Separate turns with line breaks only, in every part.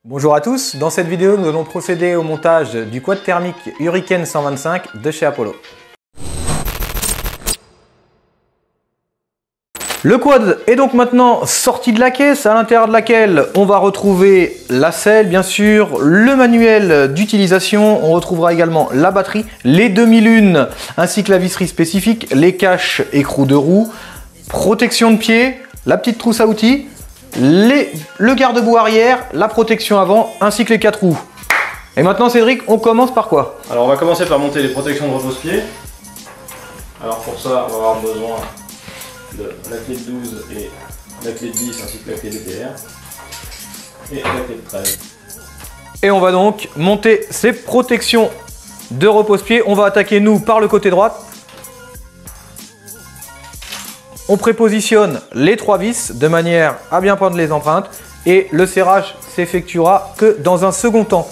Bonjour à tous, dans cette vidéo nous allons procéder au montage du quad thermique Hurricane 125 de chez Apollo. Le quad est donc maintenant sorti de la caisse, à l'intérieur de laquelle on va retrouver la selle, bien sûr, le manuel d'utilisation, on retrouvera également la batterie, les demi-lunes ainsi que la visserie spécifique, les caches écrous de roue, protection de pied, la petite trousse à outils, le garde-boue arrière, la protection avant ainsi que les 4 roues. Et maintenant Cédric, on commence par quoi?
Alors on va commencer par monter les protections de repose-pied. Alors pour ça, on va avoir besoin de la clé de 12 et la clé de 10 ainsi que la clé DPR et la clé de 13.
Et on va donc monter ces protections de repose-pied. On va attaquer nous par le côté droit. On prépositionne les 3 vis de manière à bien prendre les empreintes et le serrage s'effectuera que dans un second temps.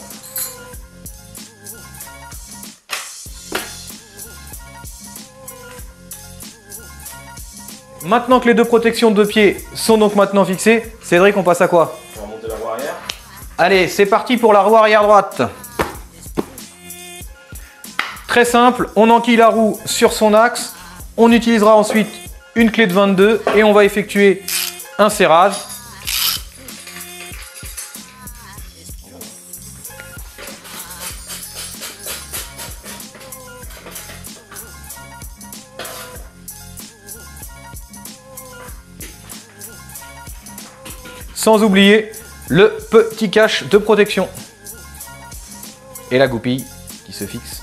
Maintenant que les deux protections de pied sont donc maintenant fixées, Cédric, on passe à quoi?
On va monter la roue arrière.
Allez, c'est parti pour la roue arrière droite. Très simple, on enquille la roue sur son axe, on utilisera ensuite une clé de 22 et on va effectuer un serrage. Sans oublier le petit cache de protection et la goupille qui se fixe.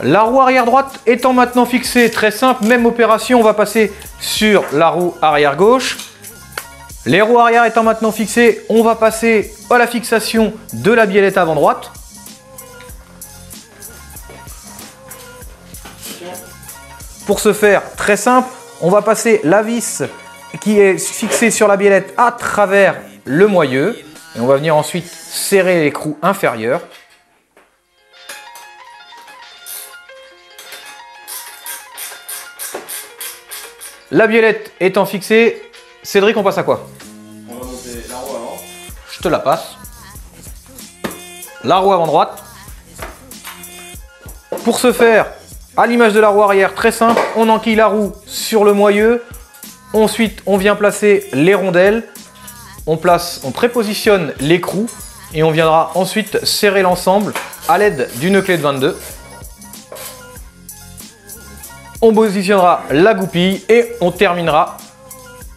La roue arrière droite étant maintenant fixée, très simple, même opération, on va passer sur la roue arrière gauche. Les roues arrière étant maintenant fixées, on va passer à la fixation de la biellette avant droite. Pour ce faire, très simple, on va passer la vis qui est fixée sur la biellette à travers le moyeu. Et on va venir ensuite serrer l'écrou inférieur. La biellette étant fixée, Cédric, on passe à quoi?
On va monter la roue avant.
Je te la passe. La roue avant droite. Pour ce faire, à l'image de la roue arrière, très simple, on enquille la roue sur le moyeu. Ensuite, on vient placer les rondelles. On prépositionne l'écrou et on viendra ensuite serrer l'ensemble à l'aide d'une clé de 22. On positionnera la goupille et on terminera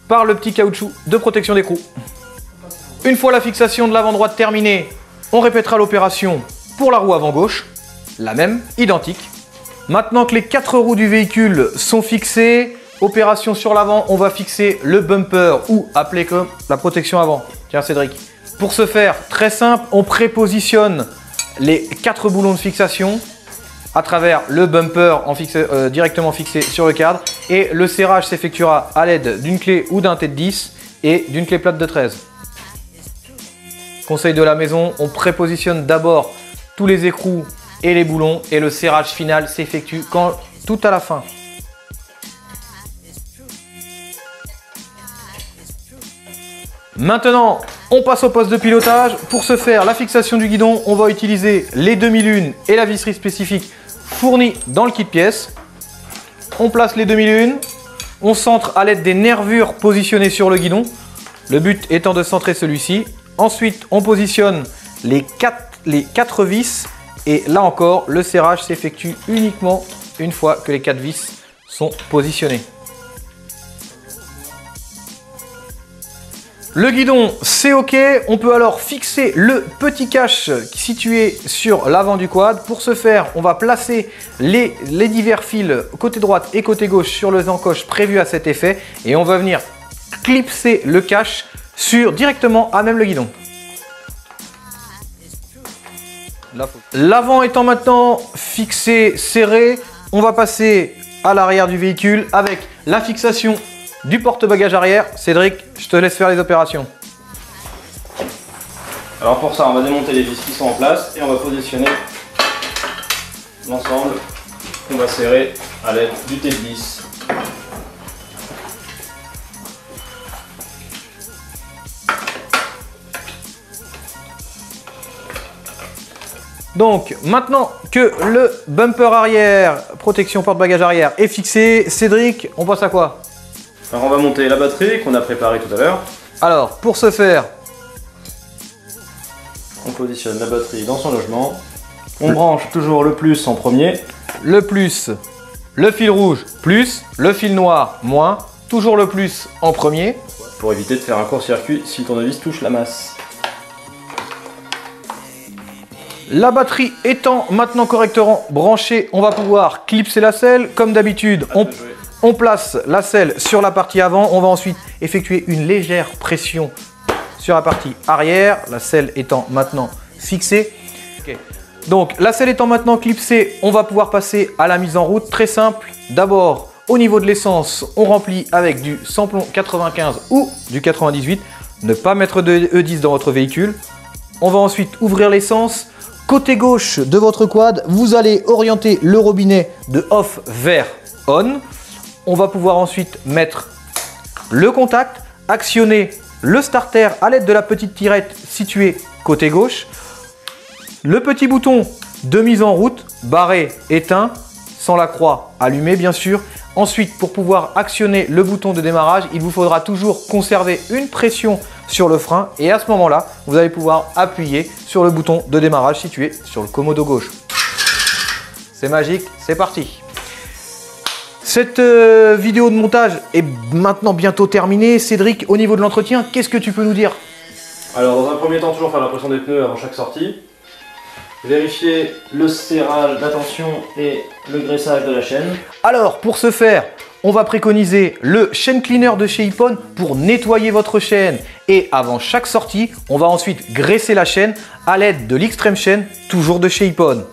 par le petit caoutchouc de protection d'écrou. Une fois la fixation de l'avant droite terminée, on répétera l'opération pour la roue avant gauche, la même, identique. Maintenant que les 4 roues du véhicule sont fixées, opération sur l'avant, on va fixer le bumper ou appelé comme la protection avant. Tiens Cédric. Pour ce faire, très simple, on prépositionne les 4 boulons de fixation à travers le bumper directement fixé sur le cadre et le serrage s'effectuera à l'aide d'une clé ou d'un T de 10 et d'une clé plate de 13. Conseil de la maison, on prépositionne d'abord tous les écrous et les boulons et le serrage final s'effectue tout à la fin. Maintenant, on passe au poste de pilotage. Pour ce faire, la fixation du guidon, on va utiliser les demi-lunes et la visserie spécifique fournie dans le kit pièce. On place les demi-lunes, on centre à l'aide des nervures positionnées sur le guidon. Le but étant de centrer celui-ci. Ensuite, on positionne les 4 vis et là encore, le serrage s'effectue uniquement une fois que les 4 vis sont positionnées. Le guidon, c'est OK. On peut alors fixer le petit cache situé sur l'avant du quad. Pour ce faire, on va placer les divers fils côté droite et côté gauche sur les encoches prévues à cet effet. Et on va venir clipser le cache directement à même le guidon. L'avant étant maintenant fixé, serré, on va passer à l'arrière du véhicule avec la fixation du porte-bagages arrière. Cédric, je te laisse faire les opérations.
Alors pour ça, on va démonter les vis qui sont en place et on va positionner l'ensemble qu'on va serrer à l'aide du T de 10.
Donc maintenant que le bumper arrière, protection porte-bagages arrière est fixé, Cédric, on passe à quoi?
Alors on va monter la batterie qu'on a préparée tout à l'heure.
Alors pour ce faire,
on positionne la batterie dans son logement. On branche toujours le plus en premier.
Le plus, le fil rouge plus, le fil noir moins, toujours le plus en premier.
Pour éviter de faire un court-circuit si le tournevis touche la masse.
La batterie étant maintenant correctement branchée, on va pouvoir clipser la selle. Comme d'habitude, on place la selle sur la partie avant. On va ensuite effectuer une légère pression sur la partie arrière. La selle étant maintenant fixée. Okay. Donc la selle étant maintenant clipsée, on va pouvoir passer à la mise en route. Très simple. D'abord, au niveau de l'essence, on remplit avec du samplon 95 ou du 98. Ne pas mettre de E10 dans votre véhicule. On va ensuite ouvrir l'essence. Côté gauche de votre quad, vous allez orienter le robinet de off vers on. On va pouvoir ensuite mettre le contact, actionner le starter à l'aide de la petite tirette située côté gauche. Le petit bouton de mise en route, barré, éteint, sans la croix, allumé bien sûr. Ensuite, pour pouvoir actionner le bouton de démarrage, il vous faudra toujours conserver une pression sur le frein et à ce moment-là, vous allez pouvoir appuyer sur le bouton de démarrage situé sur le commodo gauche. C'est magique, c'est parti. Cette vidéo de montage est maintenant bientôt terminée. Cédric, au niveau de l'entretien, qu'est-ce que tu peux nous dire?
Alors dans un premier temps, toujours faire la pression des pneus avant chaque sortie. Vérifier le serrage, la tension et le graissage de la chaîne.
Alors pour ce faire, on va préconiser le chain cleaner de chez Ippon pour nettoyer votre chaîne. Et avant chaque sortie, on va ensuite graisser la chaîne à l'aide de l'Extreme Chain, toujours de chez Ippon.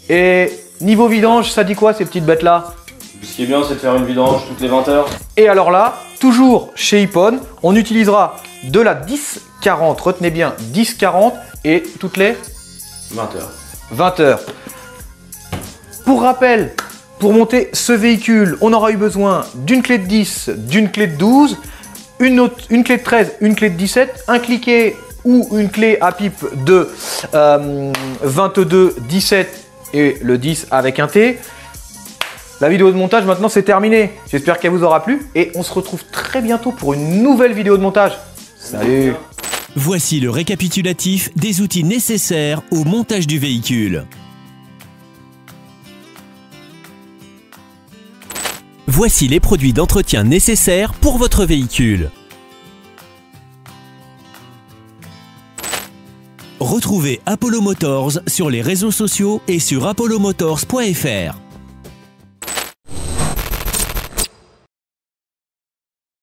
Et niveau vidange, ça dit quoi ces petites bêtes là?
Ce qui est bien, c'est de faire une vidange toutes les 20 heures.
Et alors là, toujours chez Ippon, on utilisera de la 10-40, retenez bien 10-40 et toutes les
20 heures.
20 heures. Pour rappel, pour monter ce véhicule, on aura eu besoin d'une clé de 10, d'une clé de 12, une clé de 13, une clé de 17, un cliquet ou une clé à pipe de 22, 17 et le 10 avec un T. La vidéo de montage maintenant c'est terminé. J'espère qu'elle vous aura plu et on se retrouve très bientôt pour une nouvelle vidéo de montage. Salut!
Voici le récapitulatif des outils nécessaires au montage du véhicule. Voici les produits d'entretien nécessaires pour votre véhicule. Retrouvez Apollo Motors sur les réseaux sociaux et sur apollomotors.fr.